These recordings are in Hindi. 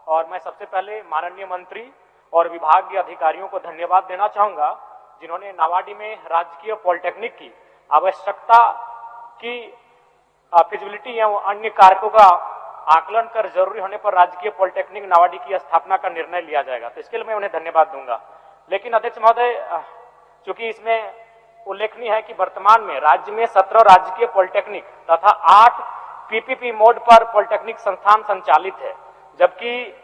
और मैं सबसे पहले माननीय मंत्री और विभागीय अधिकारियों को धन्यवाद देना चाहूंगा, जिन्होंने नावाडी में राजकीय पॉलिटेक्निक की आवश्यकता की फिजिबिलिटी या अन्य कारकों का आकलन कर जरूरी होने पर राजकीय पॉलिटेक्निक नावाडी की स्थापना का निर्णय लिया जाएगा। तो इसके लिए मैं उन्हें धन्यवाद दूंगा। लेकिन अध्यक्ष महोदय, चूंकि इसमें उल्लेखनीय है कि वर्तमान में राज्य में 17 राजकीय पॉलिटेक्निक तथा 8 पीपीपी मोड पर पॉलिटेक्निक संस्थान संचालित है, जबकि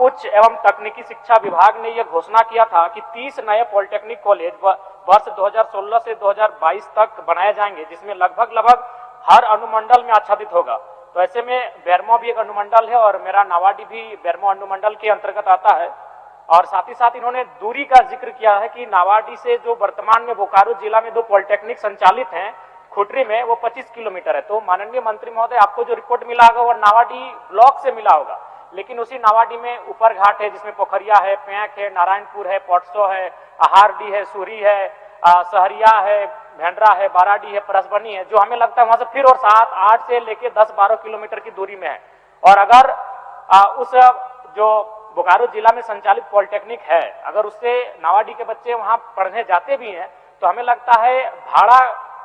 उच्च एवं तकनीकी शिक्षा विभाग ने यह घोषणा किया था कि 30 नए पॉलिटेक्निक कॉलेज वर्ष 2016 से 2022 तक बनाए जाएंगे, जिसमें लगभग हर अनुमंडल में आच्छादित होगा। तो ऐसे में बेरमो भी एक अनुमंडल है और मेरा नावाडी भी बेरमो अनुमंडल के अंतर्गत आता है। और साथ ही साथ इन्होंने दूरी का जिक्र किया है कि नावाडी से जो वर्तमान में बोकारो जिला में 2 पॉलिटेक्निक संचालित हैं, खुटरी में, वो 25 किलोमीटर है। तो माननीय मंत्री महोदय, आपको जो रिपोर्ट मिला होगा वो नावाडी ब्लॉक से मिला होगा, लेकिन उसी नावाडी में ऊपर घाट है, जिसमें पोखरिया है, पैंक है, नारायणपुर है, पोटसो है, आहारडी है, सूरी है, सहरिया है, भेंडरा है, बाराडी है, परसबनी है, जो हमें लगता है वहां से फिर और 7-8 से लेके 10-12 किलोमीटर की दूरी में है। और अगर उस जो बोकारो जिला में संचालित पॉलिटेक्निक है, अगर उससे नावाडी के बच्चे वहां पढ़ने जाते भी हैं, तो हमें लगता है भाड़ा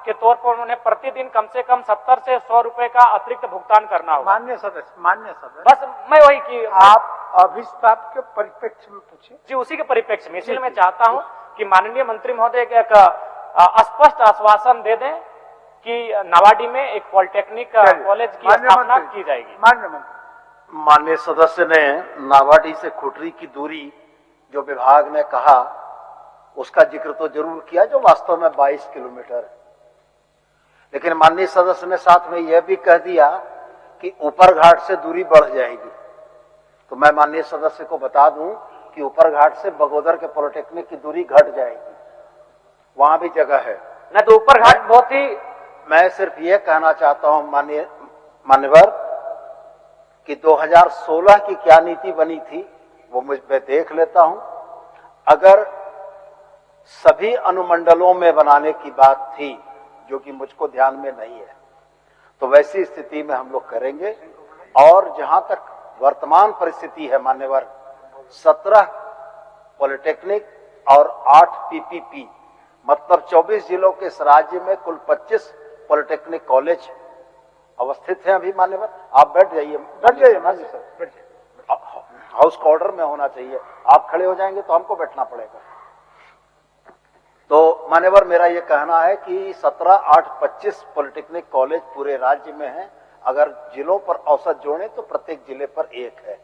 के तौर पर उन्हें प्रतिदिन कम से कम 70 से 100 रुपए का अतिरिक्त भुगतान करना होगा। माननीय सदस्य, बस मैं वही कि आप अभिस्ताप के परिप्रेक्ष्य में पूछिए। जी, उसी के परिप्रेक्ष्य में, इसलिए मैं चाहता हूं कि माननीय मंत्री महोदय एक स्पष्ट आश्वासन दे दें कि नावाडी में एक पॉलिटेक्निक कॉलेज की स्थापना की जाएगी। माननीय सदस्य ने नावाडी से खुटरी की दूरी जो विभाग ने कहा उसका जिक्र तो जरूर किया, जो वास्तव में 22 किलोमीटर है। लेकिन माननीय सदस्य ने साथ में यह भी कह दिया कि ऊपर घाट से दूरी बढ़ जाएगी। तो मैं माननीय सदस्य को बता दूं कि ऊपर घाट से बगोदर के पॉलिटेक्निक की दूरी घट जाएगी, वहां भी जगह है। नहीं तो ऊपर घाट बहुत ही, मैं सिर्फ ये कहना चाहता हूं मान्यवर कि 2016 की क्या नीति बनी थी वो मैं देख लेता हूं। अगर सभी अनुमंडलों में बनाने की बात थी, जो कि मुझको ध्यान में नहीं है, तो वैसी स्थिति में हम लोग करेंगे। और जहां तक वर्तमान परिस्थिति है मान्यवर, 17 पॉलिटेक्निक और 8 पीपीपी, मतलब 24 जिलों के इस राज्य में कुल 25 पॉलिटेक्निक कॉलेज अवस्थित हैं अभी मान्यवर। आप बैठ जाइए माननीय सर, हाउस का ऑर्डर में होना चाहिए। आप खड़े हो जाएंगे तो हमको बैठना पड़ेगा। तो मान्यवर, मेरा यह कहना है कि 17, 8, 25 पॉलिटेक्निक कॉलेज पूरे राज्य में हैं। अगर जिलों पर औसत जोड़े तो प्रत्येक जिले पर एक है।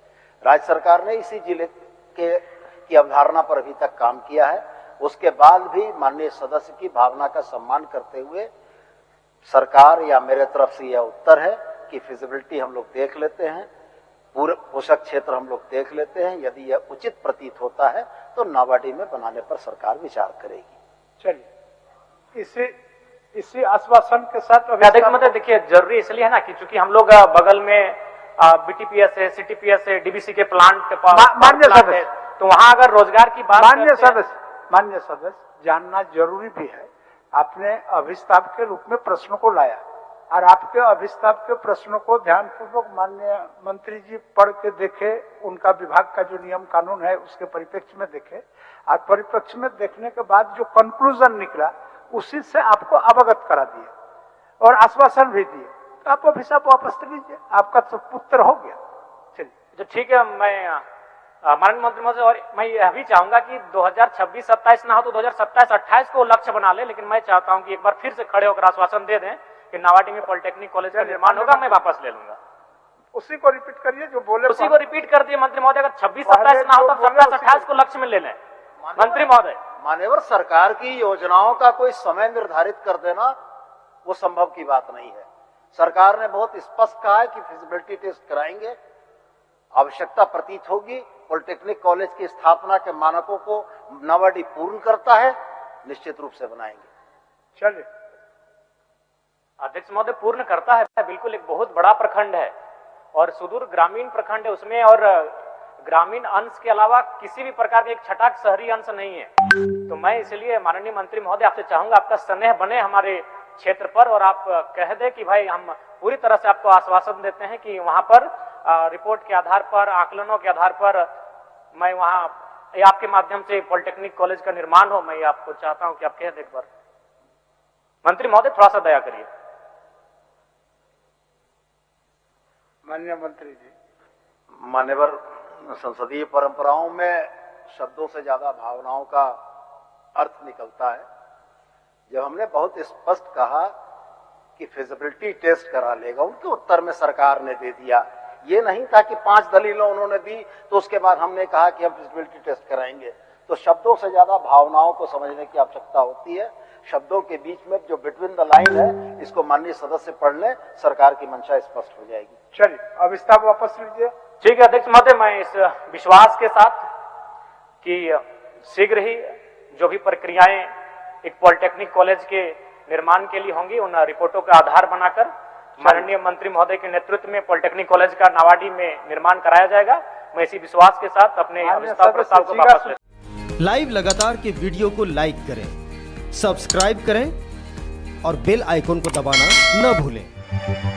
राज्य सरकार ने इसी जिले की अवधारणा पर अभी तक काम किया है। उसके बाद भी माननीय सदस्य की भावना का सम्मान करते हुए सरकार या मेरे तरफ से यह उत्तर है कि फिजिबिलिटी हम लोग देख लेते हैं, पूरे पोषक क्षेत्र हम लोग देख लेते हैं। यदि यह उचित प्रतीत होता है तो नावाडी में बनाने पर सरकार विचार करेगी। चलिए, इसी आश्वासन के साथ मतलब देखिए, जरूरी इसलिए है ना कि चूंकि हम लोग बगल में बीटीपीएस है, सीटीपीएस है, डीबीसी के प्लांट के पास मान्य सदस्य, तो वहां अगर रोजगार की बात मान्य सदस्य जानना जरूरी भी है। आपने अभिस्ताप के रूप में प्रश्नों को लाया और आपके अभिस्ताप के प्रश्नों को ध्यानपूर्वक माननीय मंत्री जी पढ़ के देखे, उनका विभाग का जो नियम कानून है उसके परिप्रेक्ष्य में देखे, और परिप्रेक्ष्य में देखने के बाद जो कंक्लूजन निकला उसी से आपको अवगत करा दिए और आश्वासन भी दिए। तो आप अभिशाप वापस लीजिए, आपका तो पुत्र हो गया। चलिए, जो ठीक है, मैं माननीय मंत्री महोदय, और मैं यह भी चाहूंगा कि 2026-27 ना हो तो 2027-28 को लक्ष्य बना ले। लेकिन मैं चाहता हूं कि एक बार फिर से खड़े होकर आश्वासन दे दें कि नावाडी में पॉलिटेक्निक कॉलेज का निर्माण होगा, मैं वापस ले लूंगा। उसी को रिपीट करिए जो बोले, उसी को रिपीट कर दिए मंत्री महोदय। अगर 26-27 ना हो तो 27-28 को लक्ष्य में ले लें मंत्री महोदय। मान्यवर, सरकार की योजनाओं का कोई समय निर्धारित कर देना वो संभव की बात नहीं है। सरकार ने बहुत स्पष्ट कहा है कि फिजिबिलिटी टेस्ट कराएंगे, आवश्यकता प्रतीत होगी, पॉलिटेक्निक कॉलेज की स्थापना के मानकों को नावाडी पूर्ण करता है, निश्चित रूप से बनाएंगे। चलिए, अध्यक्ष महोदय, पूर्ण करता है, बिल्कुल। एक बहुत बड़ा प्रखंड है और सुदूर ग्रामीण प्रखंड है उसमें, और ग्रामीण अंश के अलावा किसी भी प्रकार का एक छटाक शहरी अंश नहीं है। तो मैं इसलिए माननीय मंत्री महोदय आपसे चाहूंगा, आपका स्नेह बने हमारे क्षेत्र पर और आप कह दे कि भाई हम पूरी तरह से आपको आश्वासन देते हैं कि वहां पर रिपोर्ट के आधार पर, आकलनों के आधार पर मैं वहां आपके माध्यम से पॉलिटेक्निक कॉलेज का निर्माण हो, मैं आपको चाहता हूं कि आप कह दें एक बार। मंत्री महोदय थोड़ा सा दया करिए। माननीय मंत्री जी। मान्यवर, संसदीय परंपराओं में शब्दों से ज्यादा भावनाओं का अर्थ निकलता है। जब हमने बहुत स्पष्ट कहा कि फिजिबिलिटी टेस्ट करा लेगा, उनके उत्तर में सरकार ने दे दिया। ये नहीं था कि 5 दलीलें उन्होंने दी तो उसके बाद हमने कहा कि हम फिजिबिलिटी टेस्ट कराएंगे। तो शब्दों से ज्यादा भावनाओं को समझने की आवश्यकता होती है। शब्दों के बीच में जो बिटवीन द लाइन है, इसको माननीय सदस्य पढ़ लें, सरकार की मंशा स्पष्ट हो जाएगी। चलिए, अब विस्तार वापस लीजिए। ठीक है अध्यक्ष महोदय, मैं इस विश्वास के साथ कि शीघ्र ही जो भी प्रक्रियाएं एक पॉलिटेक्निक कॉलेज के निर्माण के लिए होंगी, उन रिपोर्टों का आधार बनाकर माननीय मंत्री महोदय के नेतृत्व में पॉलिटेक्निक कॉलेज का नावाडी में निर्माण कराया जाएगा। मैं इसी विश्वास के साथ अपने अविस्तार प्रस्ताव को वापस लेता हूं। लाइव लगातार के वीडियो को लाइक करें, सब्सक्राइब करें और बेल आइकन को दबाना न भूलें।